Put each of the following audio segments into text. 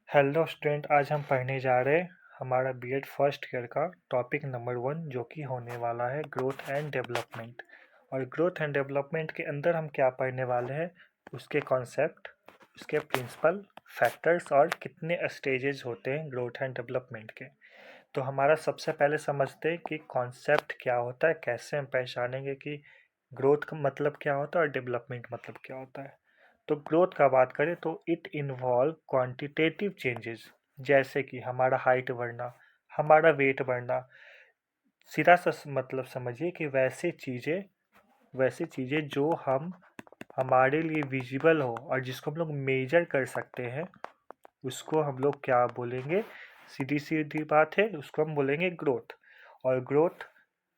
Hello student, आज हम पढ़ने जा रहे हैं हमारा बीएड फर्स्ट ईयर का टॉपिक नंबर 1 जो कि होने वाला है ग्रोथ एंड डेवलपमेंट। और ग्रोथ एंड डेवलपमेंट के अंदर हम क्या पढ़ने वाले हैं, उसके कॉन्सेप्ट, उसके प्रिंसिपल, फैक्टर्स और कितने स्टेजेस होते हैं ग्रोथ एंड डेवलपमेंट के। तो हमारा सबसे पहले समझते हैं कि कॉन्सेप्ट क्या होता है, कैसे हम पहचानेंगे कि ग्रोथ का मतलब क्या होता है और डेवलपमेंट मतलब क्या होता है। तो ग्रोथ का बात करें तो इट इन्वॉल्व क्वांटिटेटिव चेंजेस, जैसे कि हमारा हाइट बढ़ना, हमारा वेट बढ़ना। सीधा सा मतलब समझिए कि वैसी चीज़ें जो हम हमारे लिए विजिबल हो और जिसको हम लोग मेजर कर सकते हैं, उसको हम लोग क्या बोलेंगे। सीधी सीधी बात है, उसको हम बोलेंगे ग्रोथ। और ग्रोथ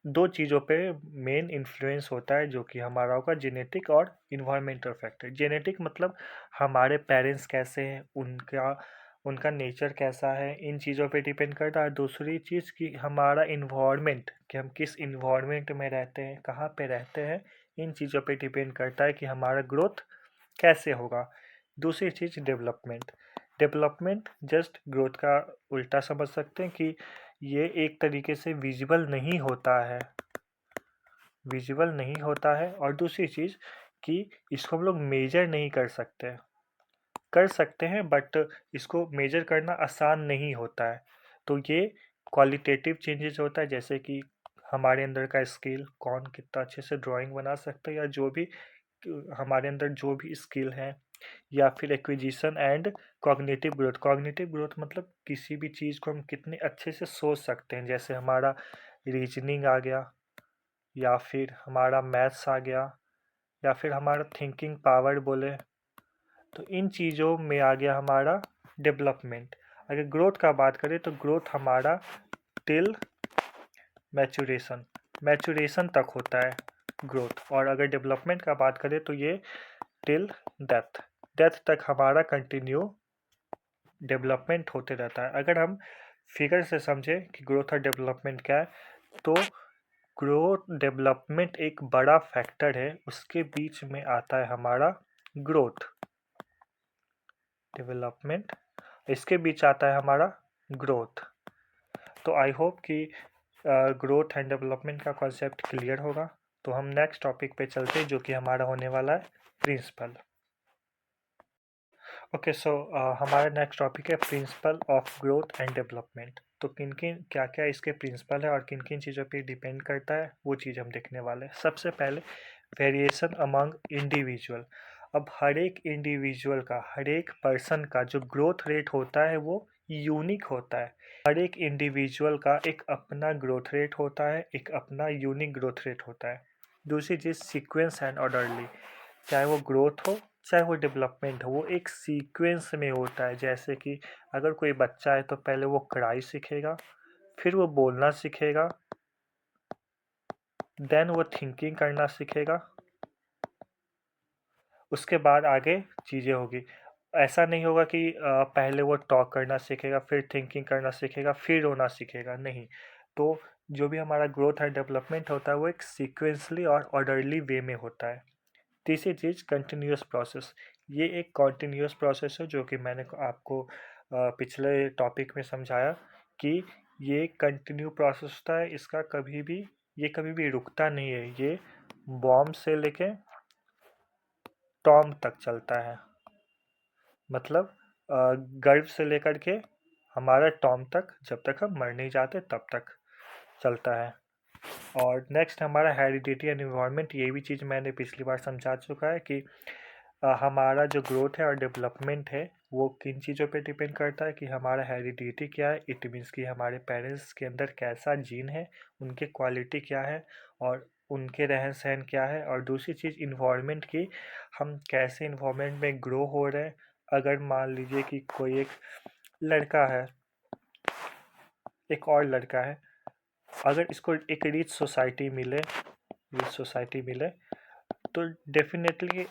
दो चीज़ों पे मेन इन्फ्लुएंस होता है, जो कि हमारा होगा जेनेटिक और इन्वायरमेंटल फैक्टर। जेनेटिक मतलब हमारे पेरेंट्स कैसे हैं, उनका उनका नेचर कैसा है, इन चीज़ों पे डिपेंड करता है। दूसरी चीज़ कि हमारा इन्वायरमेंट, कि हम किस इन्वायरमेंट में रहते हैं, कहाँ पे रहते हैं, इन चीज़ों पे डिपेंड करता है कि हमारा ग्रोथ कैसे होगा। दूसरी चीज़ डेवलपमेंट। डेवलपमेंट जस्ट ग्रोथ का उल्टा समझ सकते हैं कि ये एक तरीके से विजिबल नहीं होता है। और दूसरी चीज़ कि इसको हम लोग मेजर नहीं कर सकते हैं, बट इसको मेजर करना आसान नहीं होता है। तो ये क्वालिटेटिव चेंजेस होता है, जैसे कि हमारे अंदर का स्किल, कौन कितना अच्छे से ड्राइंग बना सकता है, या जो भी हमारे अंदर जो भी स्किल है, या फिर acquisition and cognitive growth. Cognitive growth मतलब किसी भी चीज़ को हम कितने अच्छे से सोच सकते हैं, जैसे हमारा रीजनिंग आ गया, या फिर हमारा मैथ्स आ गया, या फिर हमारा थिंकिंग पावर बोले, तो इन चीज़ों में आ गया हमारा डेवलपमेंट। अगर ग्रोथ का बात करें तो ग्रोथ हमारा टिल मैचुरेशन तक होता है ग्रोथ। और अगर डेवलपमेंट का बात करें तो ये टिल डेथ डेथ तक हमारा कंटिन्यू डेवलपमेंट होते रहता है। अगर हम फिगर से समझें कि ग्रोथ और डेवलपमेंट क्या है, तो ग्रोथ डेवलपमेंट एक बड़ा फैक्टर है, उसके बीच में आता है हमारा ग्रोथ डेवलपमेंट, इसके बीच आता है हमारा ग्रोथ। तो आई होप कि ग्रोथ एंड डेवलपमेंट का कॉन्सेप्ट क्लियर होगा। तो हम नेक्स्ट टॉपिक पे चलते हैं, जो कि हमारा होने वाला है प्रिंसिपल। ओके, सो हमारा नेक्स्ट टॉपिक है principle of growth and development. तो किन किन क्या क्या इसके प्रिंसिपल है और किन किन चीज़ों पे डिपेंड करता है, वो चीज़ हम देखने वाले हैं। सबसे पहले वेरिएशन अमंग इंडिविजुअल। अब हर एक पर्सन का जो ग्रोथ रेट होता है वो यूनिक होता है। हर एक इंडिविजुअल का एक अपना ग्रोथ रेट होता है, एक अपना यूनिक ग्रोथ रेट होता है। दूसरी चीज़ सीक्वेंस एंड ऑर्डरली। चाहे वो ग्रोथ हो, चाहे वो डेवलपमेंट हो, वो एक सीक्वेंस में होता है। जैसे कि अगर कोई बच्चा है तो पहले वो कढ़ाई सीखेगा, फिर वो बोलना सीखेगा, देन वो थिंकिंग करना सीखेगा, उसके बाद आगे चीज़ें होगी। ऐसा नहीं होगा कि पहले वो टॉक करना सीखेगा, फिर थिंकिंग करना सीखेगा, फिर रोना सीखेगा, नहीं। तो जो भी हमारा ग्रोथ एंड डेवलपमेंट होता है वो एक सीक्वेंसली और ऑर्डरली वे में होता है। तीसरी चीज़ कंटिन्यूस प्रोसेस। ये एक कॉन्टिन्यूस प्रोसेस है, जो कि मैंने आपको पिछले टॉपिक में समझाया कि ये कंटिन्यू प्रोसेस होता है। इसका कभी भी रुकता नहीं है। ये बॉम्ब से लेके टॉम तक चलता है, मतलब गर्भ से लेकर के हमारा टॉम तक, जब तक हम मर नहीं जाते तब तक चलता है। और नेक्स्ट हमारा हेरिडिटी एंड इन्वायरमेंट। ये भी चीज़ मैंने पिछली बार समझा चुका है कि हमारा जो ग्रोथ है और डेवलपमेंट है वो किन चीज़ों पे डिपेंड करता है, कि हमारा हेरिडिटी क्या है। इट मीन्स कि हमारे पेरेंट्स के अंदर कैसा जीन है, उनके क्वालिटी क्या है, और उनके रहन सहन क्या है। और दूसरी चीज़ इन्वायरमेंट की, हम कैसे इन्वायरमेंट में ग्रो हो रहे हैं। अगर मान लीजिए कि कोई एक लड़का है, एक और लड़का है, अगर इसको एक रिच सोसाइटी मिले, तो डेफिनेटली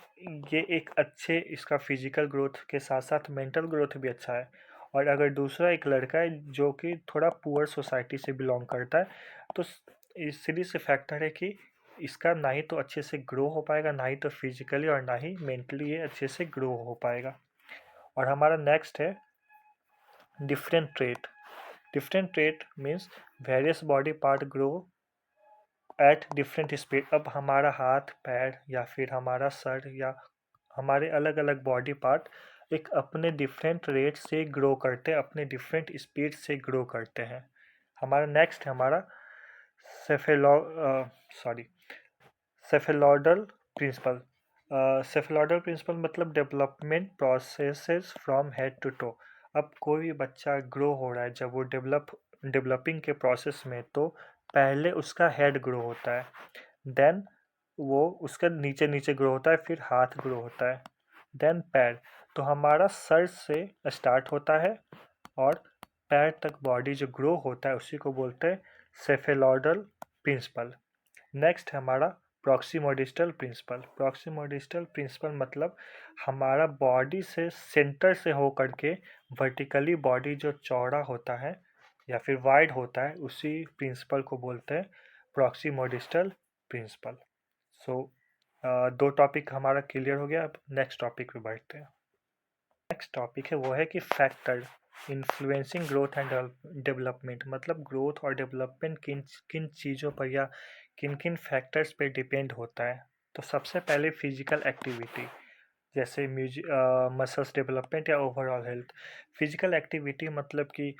ये एक अच्छे, इसका फिजिकल ग्रोथ के साथ साथ मेंटल ग्रोथ भी अच्छा है। और अगर दूसरा एक लड़का है जो कि थोड़ा पुअर सोसाइटी से बिलोंग करता है, तो इस सीधी से फैक्टर है कि इसका ना ही तो अच्छे से ग्रो हो पाएगा, ना ही तो फिजिकली और ना ही मेंटली ये अच्छे से ग्रो हो पाएगा। और हमारा नेक्स्ट है different trait. Different trait means various body part grow at different speed. अब हमारा हाथ पैर या फिर हमारा सर या हमारे अलग अलग बॉडी पार्ट एक अपने डिफरेंट रेट से ग्रो करते हैं, अपने डिफरेंट स्पीड से ग्रो करते हैं. हमारा नेक्स्ट है हमारा cephalo sorry cephaloidal principle. Cephaloidal principle मतलब development processes from head to toe. अब कोई भी बच्चा ग्रो हो रहा है, जब वो डेवलपिंग के प्रोसेस में, तो पहले उसका हेड ग्रो होता है, देन वो उसका नीचे नीचे ग्रो होता है, फिर हाथ ग्रो होता है, देन पैर. तो हमारा सर से स्टार्ट होता है और पैर तक बॉडी जो ग्रो होता है उसी को बोलते हैं सेफेलॉयडल प्रिंसिपल. नेक्स्ट है हमारा प्रॉक्सिमोडिस्टल प्रिंसिपल. प्रॉक्सिमोडिस्टल प्रिंसिपल मतलब हमारा बॉडी से सेंटर से हो करके वर्टिकली बॉडी जो चौड़ा होता है या फिर वाइड होता है, उसी प्रिंसिपल को बोलते हैं प्रॉक्सिमोडिस्टल प्रिंसिपल. सो दो टॉपिक हमारा क्लियर हो गया. अब नेक्स्ट टॉपिक पे बढ़ते हैं. नेक्स्ट टॉपिक है वो है कि factor influencing growth and development. मतलब ग्रोथ और डेवलपमेंट किन किन चीज़ों पर या किन किन फैक्टर्स पे डिपेंड होता है. तो सबसे पहले फिजिकल एक्टिविटी, जैसे मसल्स डेवलपमेंट या ओवरऑल हेल्थ. फिजिकल एक्टिविटी मतलब कि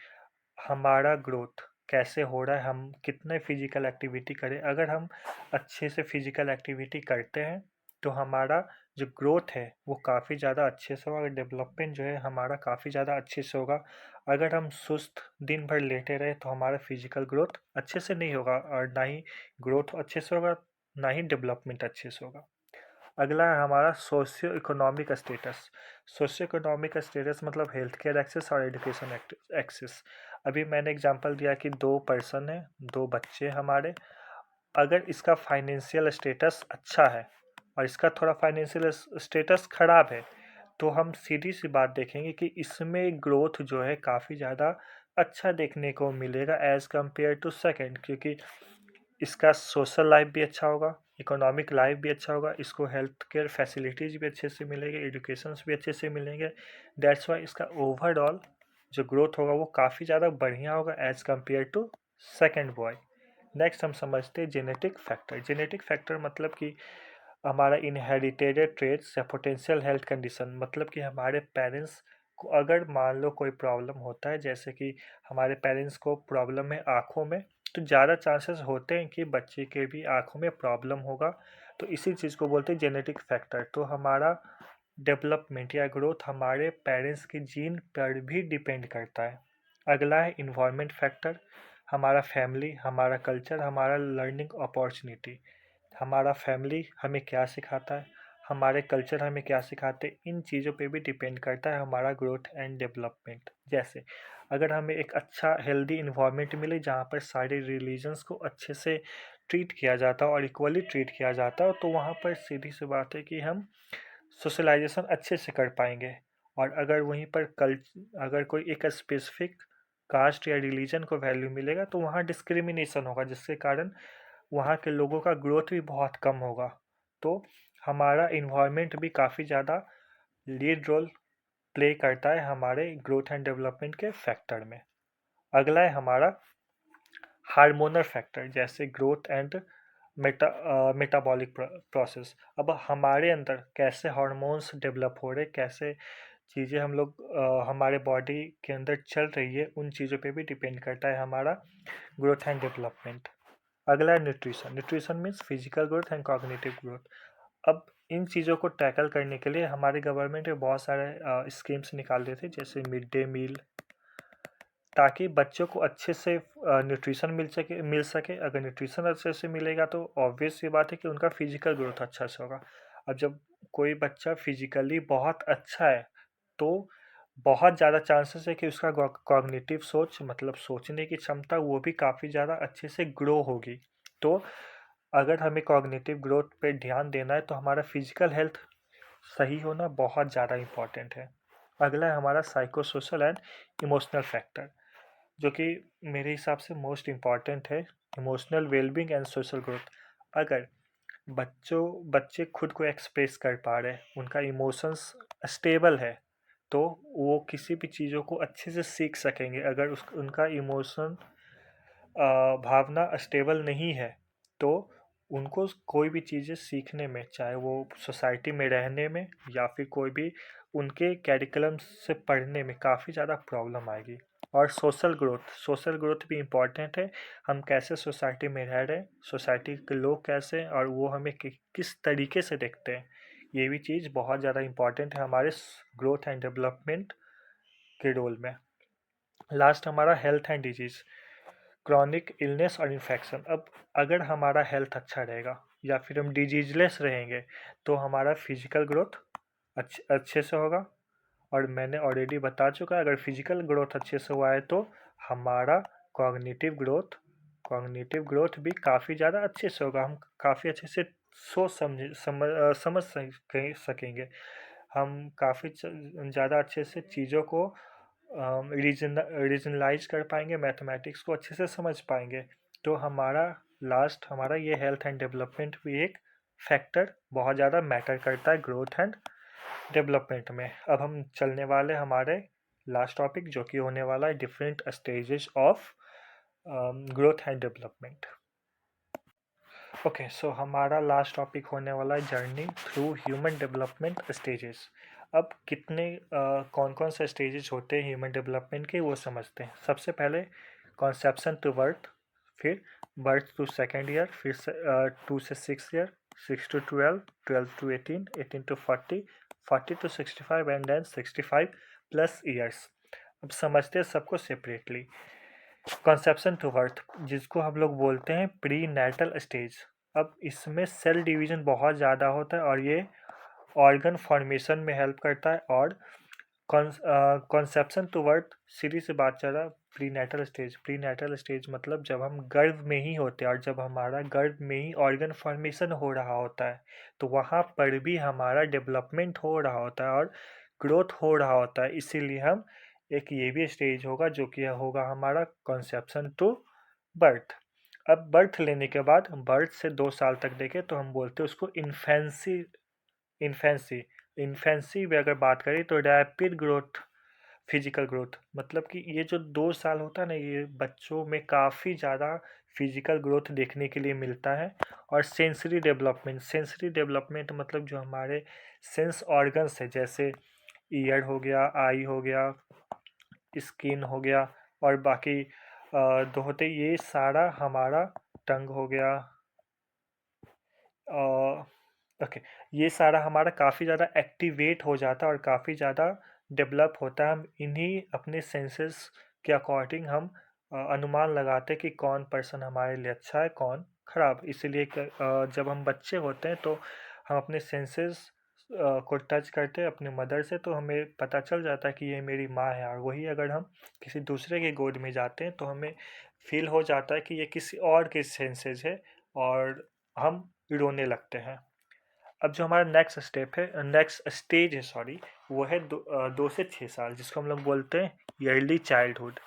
हमारा ग्रोथ कैसे हो रहा है, हम कितने फिजिकल एक्टिविटी करें. अगर हम अच्छे से फिजिकल एक्टिविटी करते हैं तो हमारा जो ग्रोथ है वो काफ़ी ज़्यादा अच्छे से होगा, डेवलपमेंट जो है हमारा काफ़ी ज़्यादा अच्छे से होगा. अगर हम सुस्त दिन भर लेटे रहे तो हमारा फिजिकल ग्रोथ अच्छे से नहीं होगा, और ना ही ग्रोथ अच्छे से होगा, ना ही डेवलपमेंट अच्छे से होगा. अगला है हमारा socio economic status. Socio economic status मतलब हेल्थ केयर एक्सेस और एजुकेशन एक्सेस. अभी मैंने एग्जांपल दिया कि दो पर्सन है, दो बच्चे हमारे. अगर इसका फाइनेंशियल स्टेटस अच्छा है और इसका थोड़ा फाइनेंशियल स्टेटस खराब है, तो हम सीधी सी बात देखेंगे कि इसमें ग्रोथ जो है काफ़ी ज़्यादा अच्छा देखने को मिलेगा एज़ कम्पेयर टू सेकंड, क्योंकि इसका सोशल लाइफ भी अच्छा होगा, इकोनॉमिक लाइफ भी अच्छा होगा, इसको हेल्थ केयर फैसिलिटीज़ भी अच्छे से मिलेंगे, एजुकेशंस भी अच्छे से मिलेंगे. दैट्स वाई इसका ओवरऑल जो ग्रोथ होगा वो काफ़ी ज़्यादा बढ़िया होगा as compare to second boy. Next हम समझते हैं जेनेटिक फैक्टर. जेनेटिक फैक्टर मतलब कि हमारा इनहेरिटेड ट्रेट्स या पोटेंशियल हेल्थ कंडीशन. मतलब कि हमारे पेरेंट्स को अगर मान लो कोई प्रॉब्लम होता है, जैसे कि हमारे पेरेंट्स को प्रॉब्लम है आँखों में, तो ज़्यादा चांसेस होते हैं कि बच्चे के भी आँखों में प्रॉब्लम होगा. तो इसी चीज़ को बोलते हैं जेनेटिक फैक्टर. तो हमारा डेवलपमेंट या ग्रोथ हमारे पेरेंट्स के जीन पर भी डिपेंड करता है. अगला है इन्वायरमेंट फैक्टर. हमारा फैमिली, हमारा कल्चर, हमारा लर्निंग अपॉर्चुनिटी. हमारा फैमिली हमें क्या सिखाता है, हमारे कल्चर हमें क्या सिखाते हैं, इन चीज़ों पे भी डिपेंड करता है हमारा ग्रोथ एंड डेवलपमेंट. जैसे अगर हमें एक अच्छा हेल्दी इन्वायरमेंट मिले जहाँ पर सारे रिलीजन्स को अच्छे से ट्रीट किया जाता है और इक्वली ट्रीट किया जाता है, तो वहाँ पर सीधी सी बात है कि हम सोशलाइजेशन अच्छे से कर पाएंगे. और अगर वहीं पर अगर कोई एक स्पेसिफिक कास्ट या रिलीजन को वैल्यू मिलेगा तो वहाँ डिस्क्रिमिनेशन होगा, जिसके कारण वहाँ के लोगों का ग्रोथ भी बहुत कम होगा. तो हमारा इन्वायरमेंट भी काफ़ी ज़्यादा लीड रोल प्ले करता है हमारे ग्रोथ एंड डेवलपमेंट के फैक्टर में. अगला है हमारा हार्मोनल फैक्टर, जैसे ग्रोथ एंड मेटाबॉलिक प्रोसेस. अब हमारे अंदर कैसे हार्मोन्स डेवलप हो रहे, कैसे चीज़ें हम लोग हमारे बॉडी के अंदर चल रही है, उन चीज़ों पे भी डिपेंड करता है हमारा ग्रोथ एंड डेवलपमेंट. अगला है nutrition. Nutrition means physical growth and cognitive growth. अब इन चीज़ों को टैकल करने के लिए हमारी गवर्नमेंट ने बहुत सारे स्कीम्स निकाल दिए थे, जैसे मिड डे मील, ताकि बच्चों को अच्छे से न्यूट्रिशन मिल सके. अगर न्यूट्रिशन अच्छे से मिलेगा तो ऑब्वियस ये बात है कि उनका फिजिकल ग्रोथ अच्छा से होगा. अब जब कोई बच्चा फिजिकली बहुत अच्छा है तो बहुत ज़्यादा चांसेस है कि उसका कॉग्निटिव सोच मतलब सोचने की क्षमता वो भी काफ़ी ज़्यादा अच्छे से ग्रो होगी. तो अगर हमें कॉग्निटिव ग्रोथ पे ध्यान देना है तो हमारा फिजिकल हेल्थ सही होना बहुत ज़्यादा इम्पॉर्टेंट है. अगला है हमारा psycho social and emotional factor, जो कि मेरे हिसाब से मोस्ट इम्पॉर्टेंट है. Emotional wellbeing and social growth. अगर बच्चे खुद को एक्सप्रेस कर पा रहे हैं, उनका इमोशंस स्टेबल है, तो वो किसी भी चीज़ों को अच्छे से सीख सकेंगे। अगर उनका इमोशन भावना स्टेबल नहीं है तो उनको कोई भी चीज़ें सीखने में, चाहे वो सोसाइटी में रहने में या फिर कोई भी उनके कैरिकुलम से पढ़ने में काफ़ी ज़्यादा प्रॉब्लम आएगी। और सोशल ग्रोथ भी इम्पॉर्टेंट है। हम कैसे सोसाइटी में रह रहे हैं, सोसाइटी के लोग कैसे हैं और वो हमें किस तरीके से देखते हैं, ये भी चीज़ बहुत ज़्यादा इम्पॉर्टेंट है हमारे ग्रोथ एंड डेवलपमेंट के रोल में। लास्ट हमारा health and disease, chronic illness और इन्फेक्शन। अब अगर हमारा हेल्थ अच्छा रहेगा या फिर हम डिजीजलेस रहेंगे तो हमारा फिजिकल ग्रोथ अच्छे से होगा। और मैंने ऑलरेडी बता चुका है, अगर फिजिकल ग्रोथ अच्छे से हुआ है तो हमारा कॉग्निटिव ग्रोथ भी काफ़ी ज़्यादा अच्छे से होगा। हम काफ़ी अच्छे से सोच समझ सकेंगे। हम काफ़ी ज़्यादा अच्छे से चीज़ों को रीजनलाइज कर पाएंगे, मैथमेटिक्स को अच्छे से समझ पाएंगे। तो हमारा ये हेल्थ एंड डेवलपमेंट भी एक फैक्टर बहुत ज़्यादा मैटर करता है ग्रोथ एंड डेवलपमेंट में। अब हम चलने वाले हमारे लास्ट टॉपिक, जो कि होने वाला है different stages of growth and development. Okay, so हमारा लास्ट टॉपिक होने वाला है journey through human development stages. अब कौन कौन से स्टेजेस होते हैं ह्यूमन डेवलपमेंट के, वो समझते हैं। सबसे पहले कॉन्सेप्शन टू बर्थ, फिर बर्थ टू सेकेंड ईयर, फिर 2 से 6 year, 6 to 12, 12 to 18, 18 to 40, 40 to 65 and then 65 plus years. अब समझते हैं सबको सेपरेटली। कंसेप्शन टू बर्थ, जिसको हम लोग बोलते हैं प्री नेटल स्टेज। अब इसमें सेल डिवीजन बहुत ज़्यादा होता है और ये ऑर्गन फॉर्मेशन में हेल्प करता है। और कॉन्सेप्शन टू बर्थ, सीधी सी बात चल रहा, प्री नेटल स्टेज मतलब जब हम गर्भ में ही होते हैं और जब हमारा गर्भ में ही ऑर्गन फॉर्मेशन हो रहा होता है तो वहाँ पर भी हमारा डेवलपमेंट हो रहा होता है और ग्रोथ हो रहा होता है। इसीलिए हम एक ये भी स्टेज होगा जो कि होगा हमारा कॉन्सेप्शन टू बर्थ। अब बर्थ लेने के बाद बर्थ से 2 साल तक देखें तो हम बोलते हैं उसको इन्फेंसी। इन्फेंसी में अगर बात करें तो रैपिड ग्रोथ, फिजिकल ग्रोथ, मतलब कि ये जो 2 साल होता है ना, ये बच्चों में काफ़ी ज़्यादा फिजिकल ग्रोथ देखने के लिए मिलता है। और सेंसरी डेवलपमेंट मतलब जो हमारे सेंस ऑर्गन्स है, जैसे ईयर हो गया, आई हो गया, स्किन हो गया और बाकी दो होते, ये सारा हमारा टंग हो गया, ओके, ये सारा हमारा काफ़ी ज़्यादा एक्टिवेट हो जाता है और काफ़ी ज़्यादा डेवलप होता है। हम इन्हीं अपने सेंसेस के अकॉर्डिंग हम अनुमान लगाते हैं कि कौन पर्सन हमारे लिए अच्छा है, कौन ख़राब। इसीलिए जब हम बच्चे होते हैं तो हम अपने सेंसेस को टच करते हैं अपने मदर से, तो हमें पता चल जाता है कि ये मेरी माँ है। और वही अगर हम किसी दूसरे के गोद में जाते हैं तो हमें फील हो जाता है कि ये किसी और के सेंसेस है और हम रोने लगते हैं। अब जो हमारा नेक्स्ट स्टेज है, सॉरी, वो है 2 से 6 साल, जिसको हम लोग बोलते हैं ईयरली चाइल्डहुड।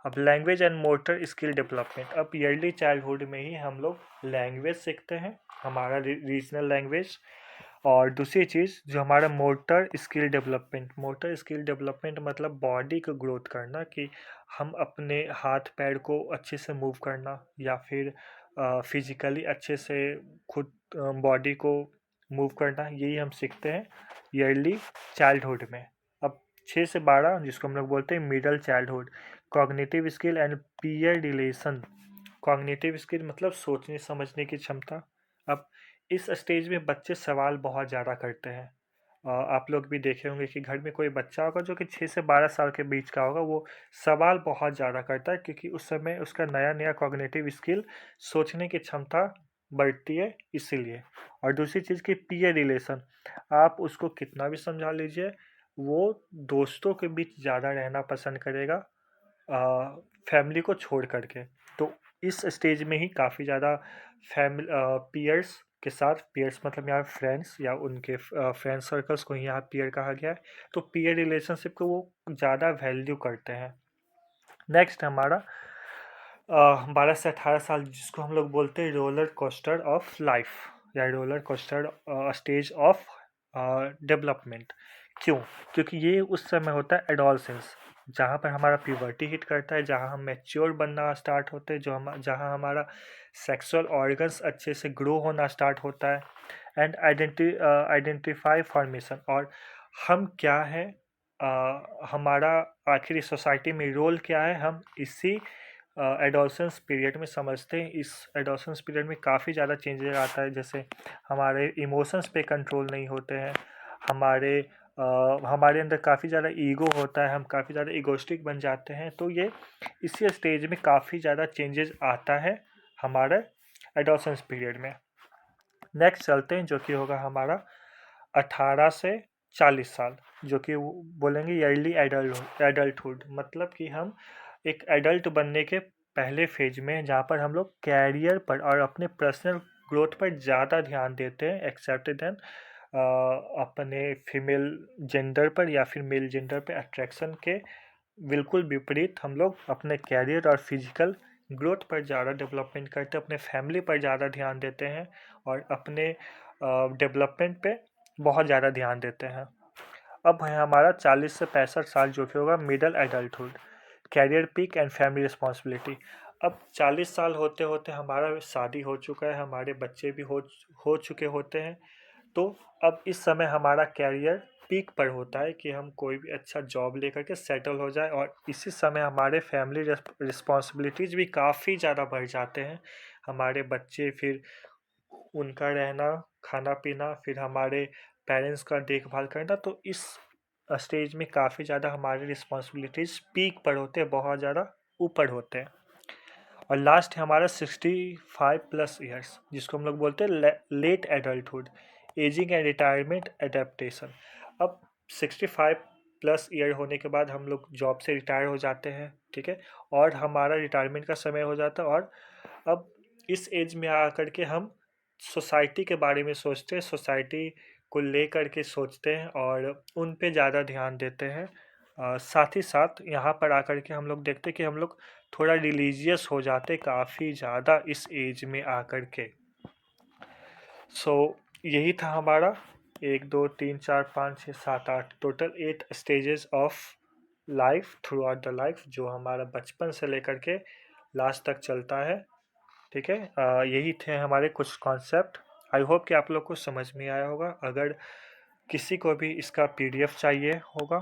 अब language and motor skill development, अब ईयरली चाइल्डहुड में ही हम लोग लैंग्वेज सीखते हैं, हमारा रीजनल लैंग्वेज। और दूसरी चीज़ जो हमारा मोटर स्किल डेवलपमेंट मतलब बॉडी को ग्रोथ करना, कि हम अपने हाथ पैर को अच्छे से मूव करना या फिर फिजिकली अच्छे से खुद बॉडी को मूव करना, यही हम सीखते हैं ईयरली चाइल्डहुड में। अब 6 से 12, जिसको हम लोग बोलते हैं middle childhood, cognitive skill and peer relation. Cognitive skill मतलब सोचने समझने की क्षमता। अब इस स्टेज में बच्चे सवाल बहुत ज़्यादा करते हैं। आप लोग भी देखे होंगे कि घर में कोई बच्चा होगा जो कि 6 से 12 साल के बीच का होगा, वो सवाल बहुत ज़्यादा करता है क्योंकि उस समय उसका नया नया कॉग्निटिव स्किल, सोचने की क्षमता बढ़ती है, इसीलिए। और दूसरी चीज़ की पीयर रिलेशन, आप उसको कितना भी समझा लीजिए, वो दोस्तों के बीच ज़्यादा रहना पसंद करेगा फैमिली को छोड़ करके। तो इस स्टेज में ही काफ़ी ज़्यादा पीयर्स के साथ, पीयर्स मतलब यहाँ फ्रेंड्स या उनके फ्रेंड सर्कल्स को यहाँ पीयर कहा गया है, तो पीयर रिलेशनशिप को वो ज़्यादा वैल्यू करते हैं। नेक्स्ट हमारा 12 से 18 साल, जिसको हम लोग बोलते हैं रोलर कोस्टर ऑफ लाइफ या roller coaster stage of development, क्यों? क्योंकि ये उस समय होता है एडोलसेंस, जहाँ पर हमारा प्यूबर्टी हिट करता है, जहाँ हम मैच्योर बनना स्टार्ट होते हैं, जहाँ हमारा सेक्सुअल ऑर्गन्स अच्छे से ग्रो होना स्टार्ट होता है, एंड आइडेंटिफाई फॉर्मेशन, और हम क्या है, हमारा आखिर इस सोसाइटी में रोल क्या है, हम इसी एडोलसेंस पीरियड में समझते हैं। इस एडोलसेंस पीरियड में काफ़ी ज़्यादा चेंजेस आता है, जैसे हमारे इमोशंस पे कंट्रोल नहीं होते हैं, हमारे हमारे अंदर काफ़ी ज़्यादा ईगो होता है, हम काफ़ी ज़्यादा इगोस्टिक बन जाते हैं। तो ये इसी स्टेज में काफ़ी ज़्यादा चेंजेस आता है हमारे एडोलसेंस पीरियड में। नेक्स्ट चलते हैं, जो कि होगा हमारा 18 से 40 साल, जो कि बोलेंगे ईयरली एडल्टहुड, मतलब कि हम एक एडल्ट बनने के पहले फेज में, जहाँ पर हम लोग कैरियर पर और अपने पर्सनल ग्रोथ पर ज़्यादा ध्यान देते हैं एक्सेप्ट देन अपने फीमेल जेंडर पर या फिर मेल जेंडर पर अट्रैक्शन के बिल्कुल विपरीत हम लोग अपने कैरियर और फिजिकल ग्रोथ पर ज़्यादा डेवलपमेंट करते हैं, अपने फैमिली पर ज़्यादा ध्यान देते हैं और अपने डेवलपमेंट पे बहुत ज़्यादा ध्यान देते हैं। अब है हमारा 40 से 65 साल, जो कि होगा middle adulthood, career peak and family responsibility. अब 40 साल होते होते हमारा शादी हो चुका है, हमारे बच्चे भी हो चुके होते हैं। तो अब इस समय हमारा कैरियर पीक पर होता है कि हम कोई भी अच्छा जॉब लेकर के सेटल हो जाए, और इसी समय हमारे फैमिली रिस्पॉन्सिबिलिटीज़ भी काफ़ी ज़्यादा बढ़ जाते हैं। हमारे बच्चे, फिर उनका रहना, खाना पीना, फिर हमारे पेरेंट्स का देखभाल करना, तो इस स्टेज में काफ़ी ज़्यादा हमारी रिस्पॉन्सिबिलिटीज़ पीक पर होते हैं, बहुत ज़्यादा ऊपर होते हैं। और लास्ट है हमारा 65+ ईयर्स, जिसको हम लोग बोलते हैं late adulthood, ageing and retirement adaptation. अब 65+ ईयर होने के बाद हम लोग जॉब से रिटायर हो जाते हैं, ठीक है, और हमारा रिटायरमेंट का समय हो जाता है, और अब इस एज में आकर के हम सोसाइटी के बारे में सोचते हैं, सोसाइटी को ले कर के सोचते हैं और उन पे ज़्यादा ध्यान देते हैं। साथ ही साथ यहाँ पर आकर के हम लोग देखते हैं कि हम लोग थोड़ा रिलीजियस हो जाते काफ़ी ज़्यादा इस एज में आकर के। सो यही था हमारा 1 2 3 4 5 6 7 8 total 8 stages of life through out the life, जो हमारा बचपन से लेकर के लास्ट तक चलता है, ठीक है। यही थे हमारे कुछ कॉन्सेप्ट। आई होप कि आप लोग को समझ में आया होगा। अगर किसी को भी इसका पीडीएफ चाहिए होगा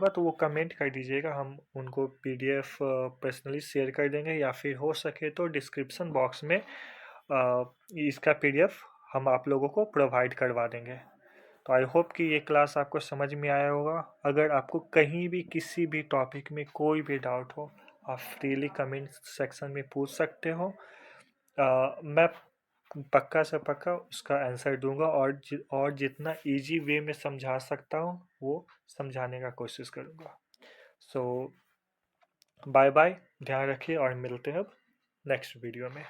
तो वो कमेंट कर दीजिएगा, हम उनको पीडीएफ पर्सनली शेयर कर देंगे, या फिर हो सके तो डिस्क्रिप्शन बॉक्स में इसका पीडीएफ हम आप लोगों को प्रोवाइड करवा देंगे। तो आई होप कि ये क्लास आपको समझ में आया होगा। अगर आपको कहीं भी किसी भी टॉपिक में कोई भी डाउट हो, आप फ्रीली कमेंट सेक्शन में पूछ सकते हो। मैं पक्का से पक्का उसका आंसर दूंगा, और जितना इजी वे में समझा सकता हूँ वो समझाने का कोशिश करूँगा। सो बाय बाय, ध्यान रखिए और मिलते हैं अब नेक्स्ट वीडियो में।